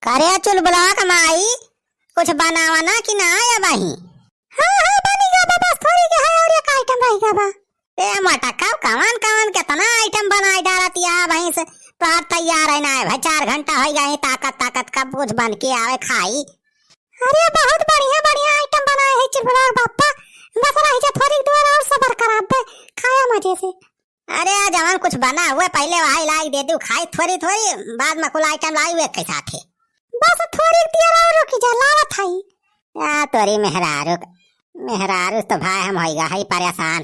करे चुलबुला कमाई कुछ बनावा ना कि ना आया भाई। हाँ बनेगा बा, बस थोड़ी के है और एक आइटम रहेगा बा। ए मटका कवन कवन कितना आइटम बनाई डालती है भाई से तो तैयार है ना है भाई। 4 घंटा हो गए ताकत कब कुछ बन के आवे खाई। अरे बहुत बढ़िया बढ़िया आइटम बनाए है चुलबुला बापा, बस रही जा थोड़ी देर और सब्र करा बे, खाया मजे से। अरे जवान कुछ बना हुआ पहले वही लाई दे दू खाई थोड़ी थोड़ी, बाद में कुल आइटम लाई हुए के साथ है। बस थोड़ी देर और रुकी जा लावत हई। या तोरी मेहरारू तो भाई हम होइगा हई परेशान।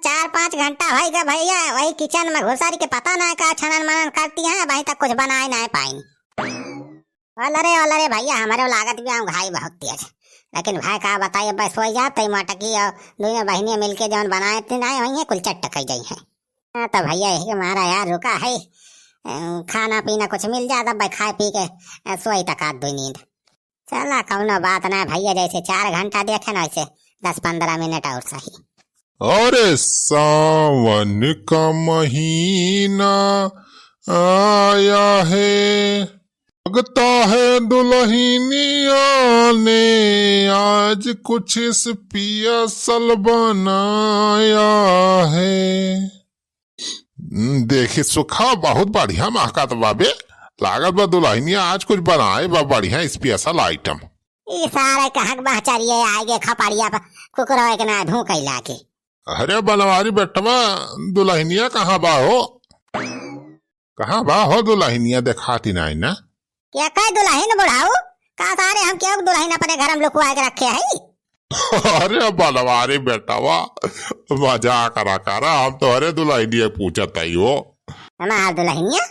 4-5 घंटा होइगा भैया वही किचन में घुसारी के पता ना का छनन मनन करती हैं, वही तक कुछ बनाए ना पाई। अरे भैया हमारे लागत भी हम घाई बहुत तेज, लेकिन भाई का बताइए बस हो जाते मटकी और दोनों बहनियां मिलके जौन बनाए थे ना वही कुल चट्ट कही गई है। तो भैया यही हमारा यार रुका है, खाना पीना कुछ मिल जाता भाई, खाए पी के सोई तक आध नींद। चला कौनो बात ना भैया, जैसे 4 घंटा देखे ना वैसे 10-15 मिनट और सही। अरे सावन का महीना आया है, लगता है दुल्हनिया ने आज कुछ स्पेशल बनाया है। देखी सुखा बहुत बढ़िया महका तो बाबे, लागत बा दुल्हनिया आज कुछ बनाए बा बढ़िया स्पेशल आइटम। ये सारे कहक बहचरिए आगे खपड़िया पर कुकरवा के ना धू कैला के। अरे बनवारी बेटवा दुल्हनिया कहाँ बा हो दुल्हनिया दिखाती नहीं ना। क्या कह दुल्हन बुढ़ाऊ का सारे हम क्यों दुल्हन अपने घर में लुकवा के रखे है। अरे बनवारी बेटवा मजा करा हम तो अरे दुल्हनिया पूछत ही हो। हमार दुल्हनिया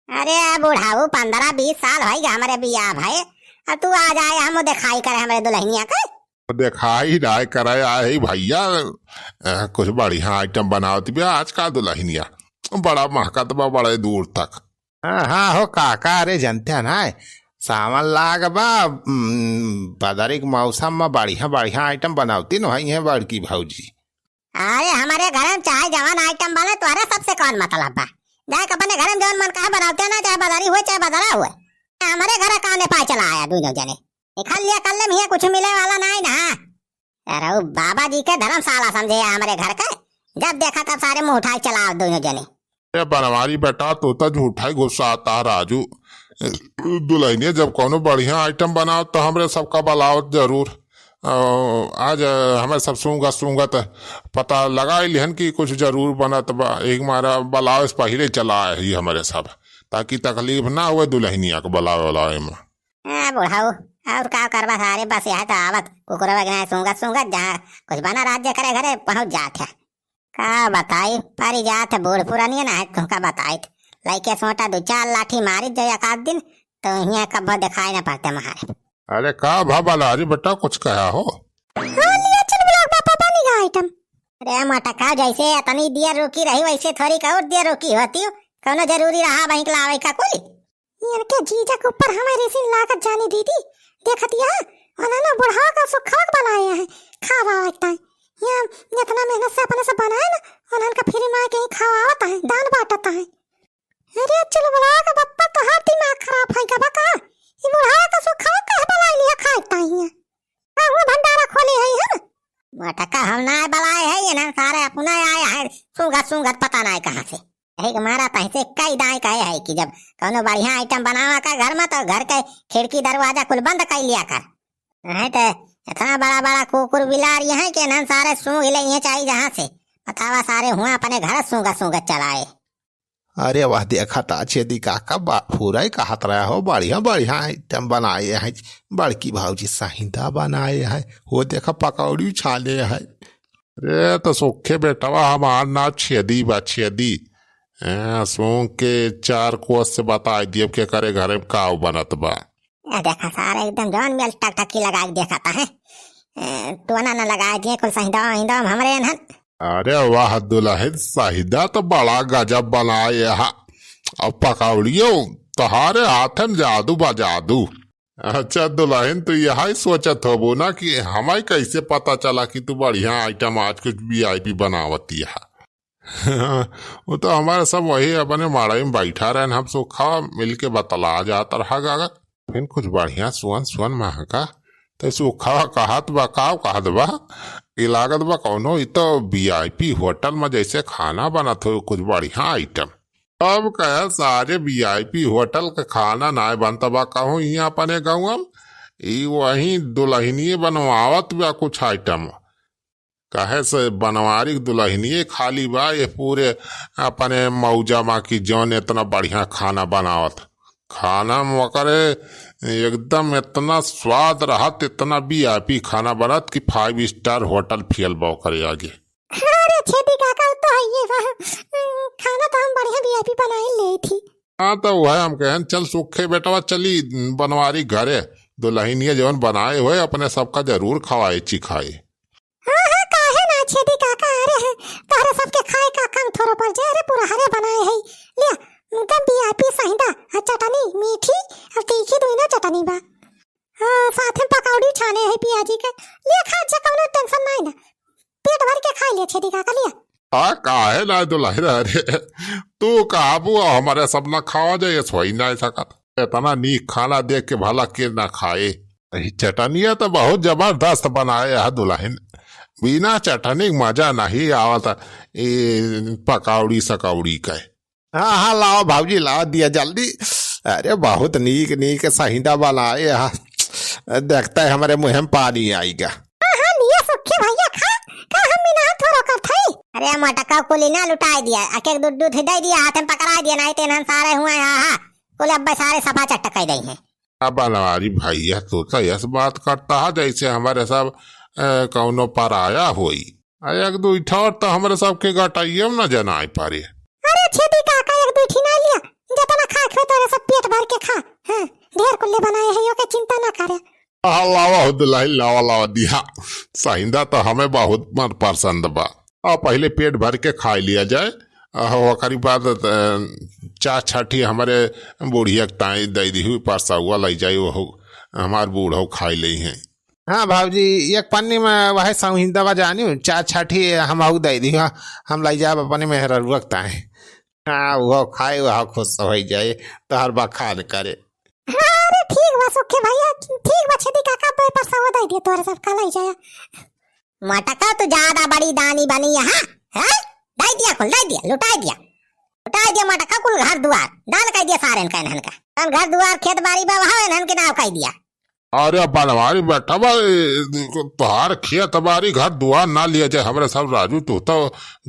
अरे बुढ़ाऊ 15-20 साल हो गए हमारे बियाह भाई, अब तू आ जाए हम दिखाई करे हमारे दुल्हनिया का। दिखाई राय करे आए भैया, कुछ बढ़िया आइटम बनावती भी आज का दुल्हनिया बड़ा महकत बा बड़े दूर तक। हाँ हो काका, अरे जनते ना सावन लाग बा बदरिक मौसम में बढ़िया बढ़िया आइटम बनावती न है बड़की भौजी। अरे हमारे घर में चाहे जवान आइटम बने तो अरे सबसे कौन मतलब बा, जाए अपने घर में जवान मन कहा बनाते ना, चाहे बदारी हुए चाहे बदरा हुए। हमारे घर काने पाए चला आया दोनों जने खा लिया कर ले कुछ मिले वाला नहीं ना। अरे बाबा जी के धर्मशाला समझे हमारे घर का, जब देखा तब सारे मुंह उठाए चला दोनों जने। बनवारी बेटा तो झूठा ही गुस्सा आता राजू, दुल्हनिया जब कोनो बढ़िया आइटम बनाओ तो हमरे सबका बुलाओ जरूर। आज हमें सब सूंगा तो पता लगा लिहन कि कुछ जरूर बनत बा, एक मारा बुलाओ इस पहले चला है हमारे सब, ताकि तकलीफ ना हुए दुल्हनिया को बुलावे में। बुढ़ाऊ और का करवा सारे बस यहाँ तो आवत कुकुरवा सूंगा जहाँ कुछ बना राज्य करे घरे पहुंच जाते का बताई पारी जात बूढ़ पुरानी ना है तुमका बताई लैके सोटा 2-4 लाठी मारी जो एक आध दिन तो यहाँ कब दिखाई ना पड़ते महारे। अरे का भाई बेटा कुछ कहा हो। आइटम अरे मटका जैसे इतनी देर रुकी रही वैसे थोड़ी का और देर रुकी होती हो, कौनो जरूरी रहा वहीं लावे का कोई। इनके जीजा के ऊपर हमारी सी लागत जानी दीदी देखतिया उन्होंने बुढ़ावा का सुखाक बनाया है खावा लगता है, यहाँ इतना मेहनत से अपने से बनाए ना उन्होंने का फ्री में कहीं खावाता है दान बांटता है। अरे चलो बुढ़ावा का बप्पा तो हाथ दिमाग खराब है का बका, ये बुढ़ावा का सुखाक कह बना लिया खाता है का वो भंडारा खोले है हम मटका हम ना बनाए है ये ना सारे अपना आया है सूंघत पता ना कहाँ से। हमारा पैसे कई दाई कहे है कि जब कोनो बढ़िया आइटम बनावा का घर में तो घर के खिड़की दरवाजा कुल बंद कर लिया कर, नहीं तो इतना बड़ा कुकुर बिलार यहाँ के ना सारे सूंघ ले चाहिए जहाँ से बतावा सारे हुआ अपने घर सूंघत चलाए। अरे वह देखा था छेदी काका पूरा ही कहत रहा हो बढ़िया बढ़िया आइटम बनाए हैं, बड़की भाजी साहिदा बनाए हैं, वो देखा पकौड़ी छाले है। अरे तो सूखे बेटवा हमार ना छेदी सूंघ के 4 कोस से बता दिए के करे घर में का बनत बा। देखा सारे एकदम जौन में टकटकी लगा के देखता है टोना न लगा दिए कुल सहिदा हमरे न। अरे वाह दुल्हन साहिदा तो बड़ा गजब बनाए है, अब पकौड़ियो तुम्हारे हाथ में जादू बा जादू। अच्छा दुल्हन तू यही सोचत होबो ना कि हमें कैसे पता चला कि तू बढ़िया आइटम आज कुछ VIP बनावती है। वो तो हमारे सब वही अपने माड़ा में बैठा रहे हम सुखा मिल के बतला जाता रहा। फिर कुछ बढ़िया सुवन सुवन महका तो सूखा कहत बा काव कहत बा ई लागत बा कौनो इ तो वीआईपी होटल में जैसे खाना बनत हो कुछ बढ़िया आइटम। अब कहे सारे वीआईपी होटल के खाना ना बनता बा कहूँ यहाँ अपने गाँव ई वही दुल्हनिए बनवावत बा कुछ आइटम कहे से बनवारी दुल्हनिए खाली बा ये पूरे अपने मौजा माँ की जौन इतना बढ़िया खाना बनावत खाना मकरे एकदम इतना स्वाद रहत इतना वीआईपी खाना बनत कि 5 स्टार होटल फेल बा करे आगे। अरे छेदी काका तो है ये खाना तो हम बढ़िया वीआईपी बनाए ले थी। हाँ तो वह हम कहें चल सूखे बेटवा चली बनवारी घरे दुल्हनिए जौन बनाए हुए अपने सबका जरूर खवाए चिखाए। हाँ काहे ना छेदी काका अरे तारे सबके खाए का काम थोड़ा पर जे अरे पूरा हरे बनाए है ले एकदम वीआईपी सहिंदा चटनी मीठी और तीखी दोनों चटनी बा साथ में पकौड़ी छाने है पियाजी के ले खा जा कोनो टेंशन नहीं ना पेट भर के खा ले छेदी काका लिया। हाँ काहे ना दुल्हन अरे तू काबू हमारे सब ना खावा जाए सोई ना सकत इतना नीक खाना देख के भला के ना खाए। चटनिया तो बहुत जबरदस्त बनाए है दुल्हन बिना चटनी मजा नहीं आवता पकौड़ी सकौड़ी का। हाँ हाँ लाओ भाजी लाओ दिया जल्दी। अरे बहुत नीक नीक सहिंदा बनाए हाँ देखता है हमारे मुँह में पानी आएगा। हाँ लिया सुखे भैया खा का हम बिना थोड़ा कर थई अरे मटका कुली ना लुटाई दिया एक एक दूध दूध दे दिया हाथ में पकड़ा दिया नहीं तेन सारे हुए हाँ कुल अब्बे सारे सफा चटक दई हैं। अब बनवारी भैया तो यस बात करता है जैसे हमारे सब कौनो पर आया होई एक दो ठौर तो हमारे सबके गटाइए न जना पारे। अरे छेदी काका एक दूठी ना लिया जितना खा खो तोरे सब पेट भर के खा हां ढेर कुल्ले बनाए है यो के चिंता ना करे। लावा दुल्हन लावा लावा दिया सहिंदा तो हमें बहुत मन पसंद बा और पहले पेट भर के खा लिया जाए ओकरी बाद चा छठी हमारे बूढ़िया ताई दे दी हुई परसा हुआ लै जाए वो हमार बूढ़ो खाई ले हैं। हाँ भाजी एक पन्नी में वह संहिंदा जानी चार छठी हम दे दी हम लाई जाब अपने में रखता है हाँ वो खाए वह खुश हो जाए तो हर बार खान करे। अरे ठीक बा सुखे भैया ठीक बा छेदी काका पे परसा हुआ दे दिए तोरे सब खा लै जाए। मटका तो ज्यादा बड़ी दानी बनी है हैं दे दिया कुल दे दिया लुटाई दिया मटका कुल घर दुआर दान कह दिया सारे इनका हम घर दुआर खेत बाड़ी बा वहां इनन के नाम कह दिया। अरे बनवारी बेटा तुहार खेत बारी घर दुआर ना लिया जाए हमारे सब राजू तू तो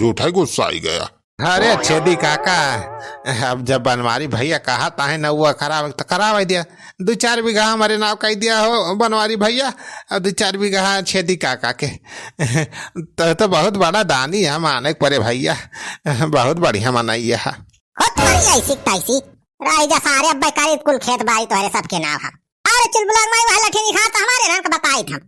झूठा ही गुस्सा आई गया। अरे छेदी काका अब जब बनवारी भैया कहा ताहे न हुआ खराब तो करावा दिया 2-4 बीघा हमारे नाव कह दिया हो बनवारी भैया और 2-4 बीघा छेदी काका के तो बहुत बड़ा दानी है माने परे भैया बहुत बढ़िया मनाइए है। खुद ऐसी तैसी रह जा सारे अब बेकारी कुल खेत बाड़ी तोहरे सबके नाम है। अरे चुल बुलाग माई वाला ठेनी खाता हमारे रंग बताई था।